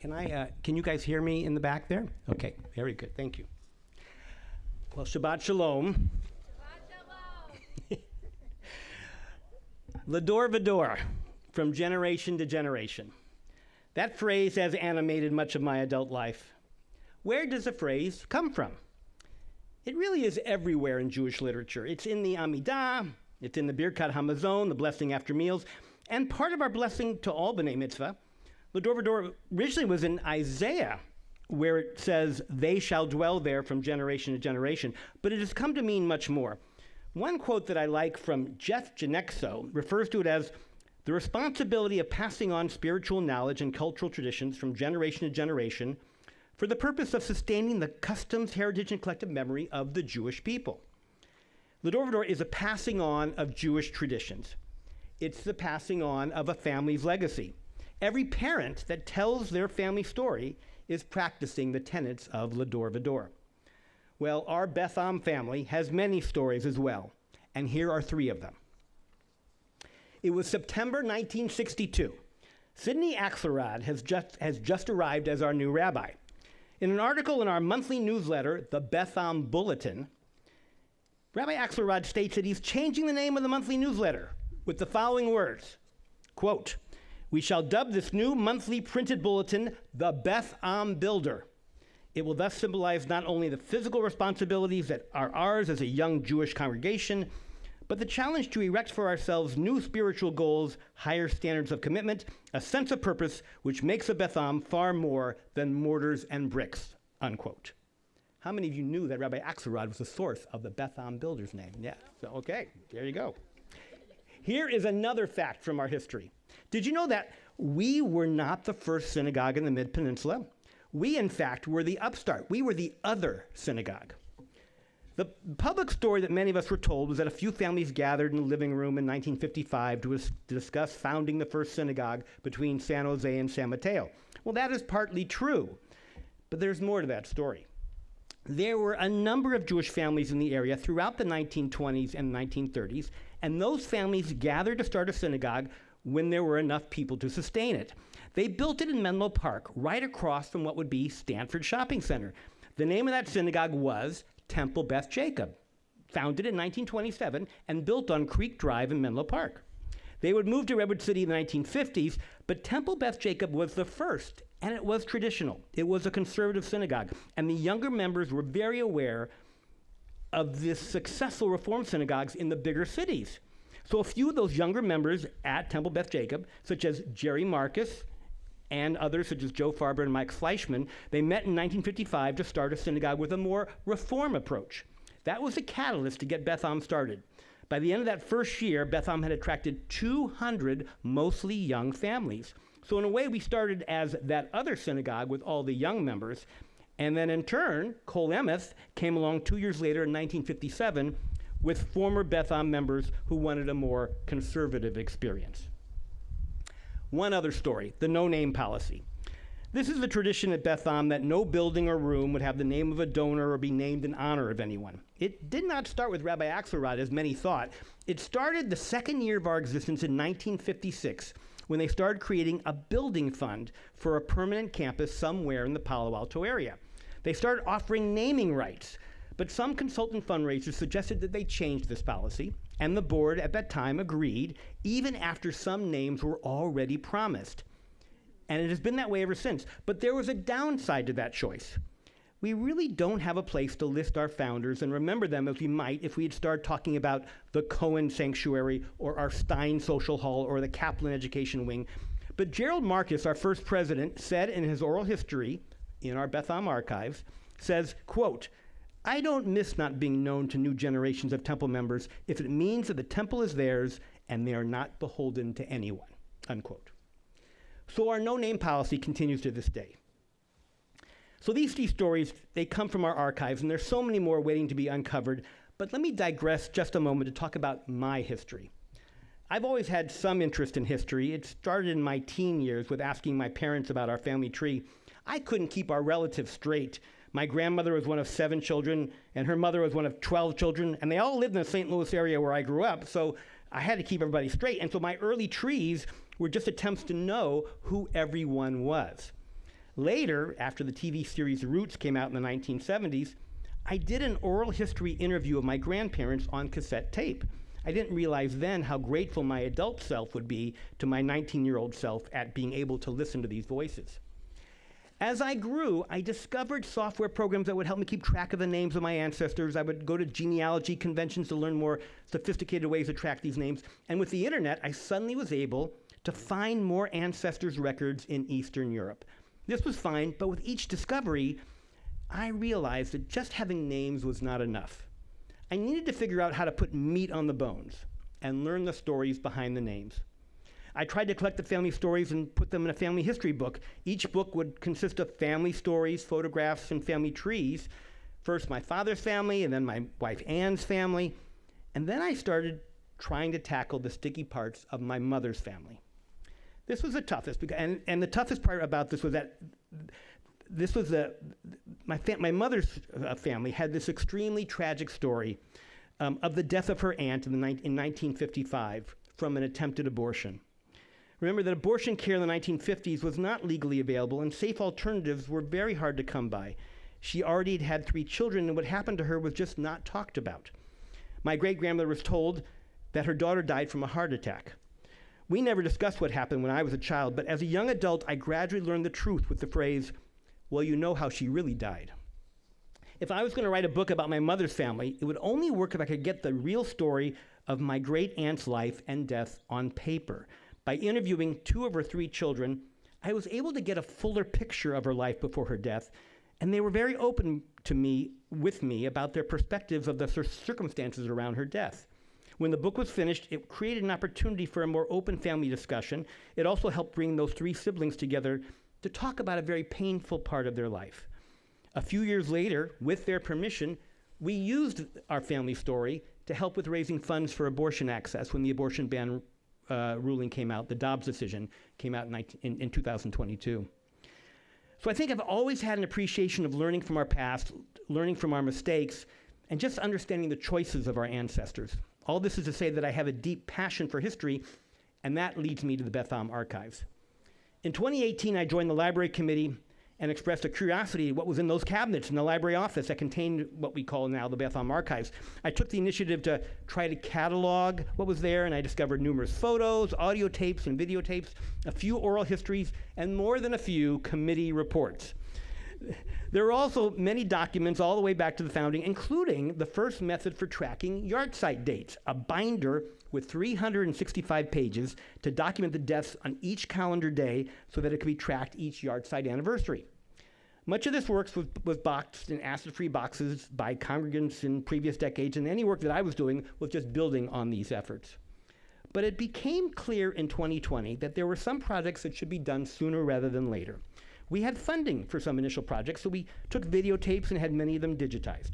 Can you guys hear me in the back there? Okay, very good, thank you. Well, Shabbat Shalom. Shabbat Shalom. L'dor v'dor, from generation to generation. That phrase has animated much of my adult life. Where does the phrase come from? It really is everywhere in Jewish literature. It's in the Amidah, it's in the Birkat Hamazon, the blessing after meals, and part of our blessing to all B'nai Mitzvah. L'dor v'dor originally was in Isaiah, where it says, "They shall dwell there from generation to generation," but it has come to mean much more. One quote that I like from Jeff Genexo refers to it as the responsibility of passing on spiritual knowledge and cultural traditions from generation to generation for the purpose of sustaining the customs, heritage, and collective memory of the Jewish people. L'dor v'dor is a passing on of Jewish traditions. It's the passing on of a family's legacy. Every parent that tells their family story is practicing the tenets of L'dor v'dor. Well, our Beth Am family has many stories as well, and here are three of them. It was September 1962. Sidney Axelrod has just arrived as our new rabbi. In an article in our monthly newsletter, the Beth Am Bulletin, Rabbi Axelrod states that he's changing the name of the monthly newsletter with the following words, quote, "We shall dub this new monthly printed bulletin the Beth Am Builder. It will thus symbolize not only the physical responsibilities that are ours as a young Jewish congregation, but the challenge to erect for ourselves new spiritual goals, higher standards of commitment, a sense of purpose which makes a Beth Am far more than mortars and bricks," unquote. How many of you knew that Rabbi Axelrod was the source of the Beth Am Builder's name? Yeah, so okay, there you go. Here is another fact from our history. Did you know that we were not the first synagogue in the Mid-Peninsula? We, in fact, were the upstart. We were the other synagogue. The public story that many of us were told was that a few families gathered in the living room in 1955 to discuss founding the first synagogue between San Jose and San Mateo. Well, that is partly true, but there's more to that story. There were a number of Jewish families in the area throughout the 1920s and 1930s, and those families gathered to start a synagogue when there were enough people to sustain it. They built it in Menlo Park, right across from what would be Stanford Shopping Center. The name of that synagogue was Temple Beth Jacob, founded in 1927 and built on Creek Drive in Menlo Park. They would move to Redwood City in the 1950s, but Temple Beth Jacob was the first, and it was traditional. It was a conservative synagogue, and the younger members were very aware of the successful Reform synagogues in the bigger cities. So a few of those younger members at Temple Beth Jacob, such as Jerry Marcus and others such as Joe Farber and Mike Fleischman, they met in 1955 to start a synagogue with a more Reform approach. That was the catalyst to get Beth Am started. By the end of that first year, Beth Am had attracted 200 mostly young families. So in a way, we started as that other synagogue with all the young members, and then in turn, Kol Emeth came along 2 years later in 1957 with former Beth Am members who wanted a more conservative experience. One other story, the no-name policy. This is the tradition at Beth Am that no building or room would have the name of a donor or be named in honor of anyone. It did not start with Rabbi Axelrod, as many thought. It started the second year of our existence in 1956, when they started creating a building fund for a permanent campus somewhere in the Palo Alto area. They started offering naming rights, but some consultant fundraisers suggested that they change this policy, and the board at that time agreed, even after some names were already promised. And it has been that way ever since. But there was a downside to that choice. We really don't have a place to list our founders and remember them as we might if we had started talking about the Cohen Sanctuary or our Stein Social Hall or the Kaplan Education Wing. But Gerald Marcus, our first president, said in his oral history in our Beth Am archives, says, quote, "I don't miss not being known to new generations of temple members if it means that the temple is theirs and they are not beholden to anyone," unquote. So our no-name policy continues to this day. So these three stories, they come from our archives, and there's so many more waiting to be uncovered, but let me digress just a moment to talk about my history. I've always had some interest in history. It started in my teen years with asking my parents about our family tree. I couldn't keep our relatives straight. My grandmother was one of 7 children, and her mother was one of 12 children, and they all lived in the St. Louis area where I grew up, so I had to keep everybody straight. And so my early trees were just attempts to know who everyone was. Later, after the TV series Roots came out in the 1970s, I did an oral history interview of my grandparents on cassette tape. I didn't realize then how grateful my adult self would be to my 19-year-old self at being able to listen to these voices. As I grew, I discovered software programs that would help me keep track of the names of my ancestors. I would go to genealogy conventions to learn more sophisticated ways to track these names. And with the internet, I suddenly was able to find more ancestors' records in Eastern Europe. This was fine, but with each discovery, I realized that just having names was not enough. I needed to figure out how to put meat on the bones and learn the stories behind the names. I tried to collect the family stories and put them in a family history book. Each book would consist of family stories, photographs, and family trees. First my father's family, and then my wife Ann's family. And then I started trying to tackle the sticky parts of my mother's family. This was the toughest, and the toughest part about this was that my mother's family had this extremely tragic story of the death of her aunt in 1955 from an attempted abortion. Remember that abortion care in the 1950s was not legally available, and safe alternatives were very hard to come by. She already had 3 children, and what happened to her was just not talked about. My great-grandmother was told that her daughter died from a heart attack. We never discussed what happened when I was a child, but as a young adult, I gradually learned the truth with the phrase, "Well, you know how she really died." If I was going to write a book about my mother's family, it would only work if I could get the real story of my great-aunt's life and death on paper. By interviewing 2 of her 3 children, I was able to get a fuller picture of her life before her death, and they were very open with me about their perspectives of the circumstances around her death. When the book was finished, it created an opportunity for a more open family discussion. It also helped bring those 3 siblings together to talk about a very painful part of their life. A few years later, with their permission, we used our family story to help with raising funds for abortion access when the abortion ban ruling came out. The Dobbs decision came out in 2022. So I think I've always had an appreciation of learning from our past, learning from our mistakes, and just understanding the choices of our ancestors. All this is to say that I have a deep passion for history, and that leads me to the Beth Am Archives. In 2018, I joined the library committee and expressed a curiosity what was in those cabinets in the library office that contained what we call now the Beth Am Archives. I took the initiative to try to catalog what was there, and I discovered numerous photos, audio tapes, and videotapes, a few oral histories, and more than a few committee reports. There are also many documents all the way back to the founding, including the first method for tracking yahrzeit dates, a binder with 365 pages to document the deaths on each calendar day so that it could be tracked each yahrzeit anniversary. Much of this work was boxed in acid-free boxes by congregants in previous decades, and any work that I was doing was just building on these efforts. But it became clear in 2020 that there were some projects that should be done sooner rather than later. We had funding for some initial projects, so we took videotapes and had many of them digitized.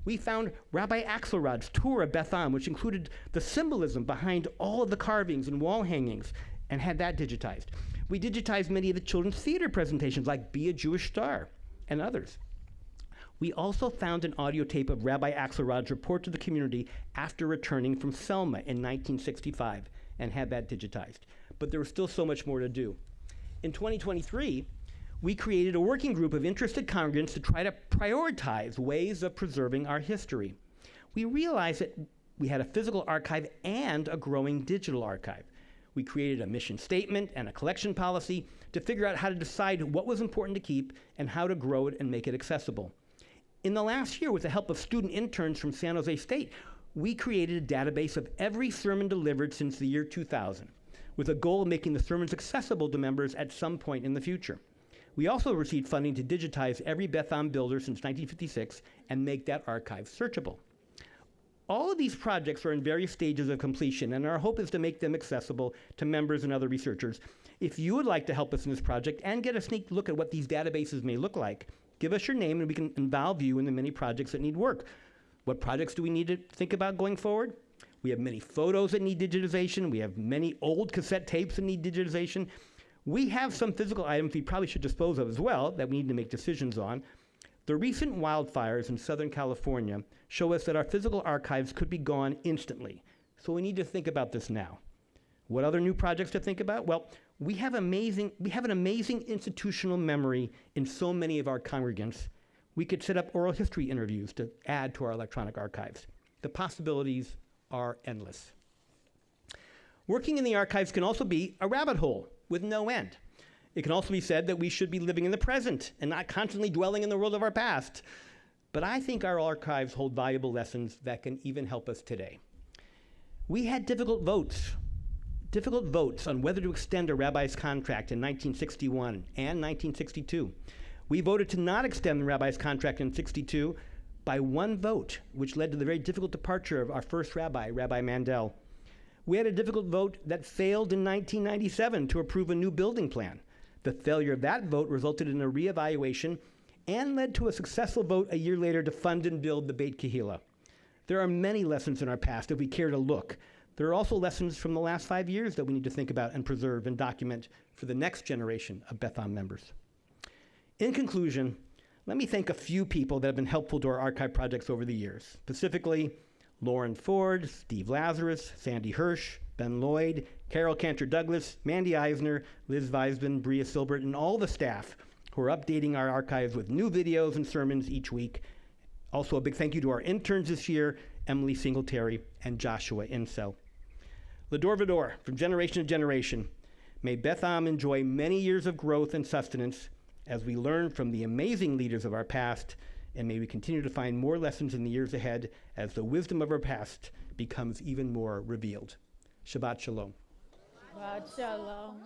We found Rabbi Axelrod's tour of Beth Am, which included the symbolism behind all of the carvings and wall hangings, and had that digitized. We digitized many of the children's theater presentations, like Be a Jewish Star, and others. We also found an audio tape of Rabbi Axelrod's report to the community after returning from Selma in 1965, and had that digitized. But there was still so much more to do. In 2023, we created a working group of interested congregants to try to prioritize ways of preserving our history. We realized that we had a physical archive and a growing digital archive. We created a mission statement and a collection policy to figure out how to decide what was important to keep and how to grow it and make it accessible. In the last year, with the help of student interns from San Jose State, we created a database of every sermon delivered since the year 2000, with a goal of making the sermons accessible to members at some point in the future. We also received funding to digitize every Beth Am builder since 1956 and make that archive searchable. All of these projects are in various stages of completion, and our hope is to make them accessible to members and other researchers. If you would like to help us in this project and get a sneak look at what these databases may look like, give us your name and we can involve you in the many projects that need work. What projects do we need to think about going forward? We have many photos that need digitization. We have many old cassette tapes that need digitization. We have some physical items we probably should dispose of as well that we need to make decisions on. The recent wildfires in Southern California show us that our physical archives could be gone instantly. So we need to think about this now. What other new projects to think about? Well, We have an amazing institutional memory in so many of our congregants. We could set up oral history interviews to add to our electronic archives. The possibilities are endless. Working in the archives can also be a rabbit hole with no end. It can also be said that we should be living in the present and not constantly dwelling in the world of our past. But I think our archives hold valuable lessons that can even help us today. We had difficult votes on whether to extend a rabbi's contract in 1961 and 1962. We voted to not extend the rabbi's contract in 62 by one vote, which led to the very difficult departure of our first rabbi, Rabbi Mandel. We had a difficult vote that failed in 1997 to approve a new building plan. The failure of that vote resulted in a reevaluation and led to a successful vote a year later to fund and build the Beit Kehillah. There are many lessons in our past if we care to look. There are also lessons from the last 5 years that we need to think about and preserve and document for the next generation of Beth Am members. In conclusion, let me thank a few people that have been helpful to our archive projects over the years, specifically Lauren Ford, Steve Lazarus, Sandy Hirsch, Ben Lloyd, Carol Cantor-Douglas, Mandy Eisner, Liz Weisman, Bria Silbert, and all the staff who are updating our archives with new videos and sermons each week. Also, a big thank you to our interns this year, Emily Singletary and Joshua Insel. L'dor v'dor, from generation to generation, may Beth Am enjoy many years of growth and sustenance as we learn from the amazing leaders of our past, and may we continue to find more lessons in the years ahead as the wisdom of our past becomes even more revealed. Shabbat Shalom. Shabbat Shalom.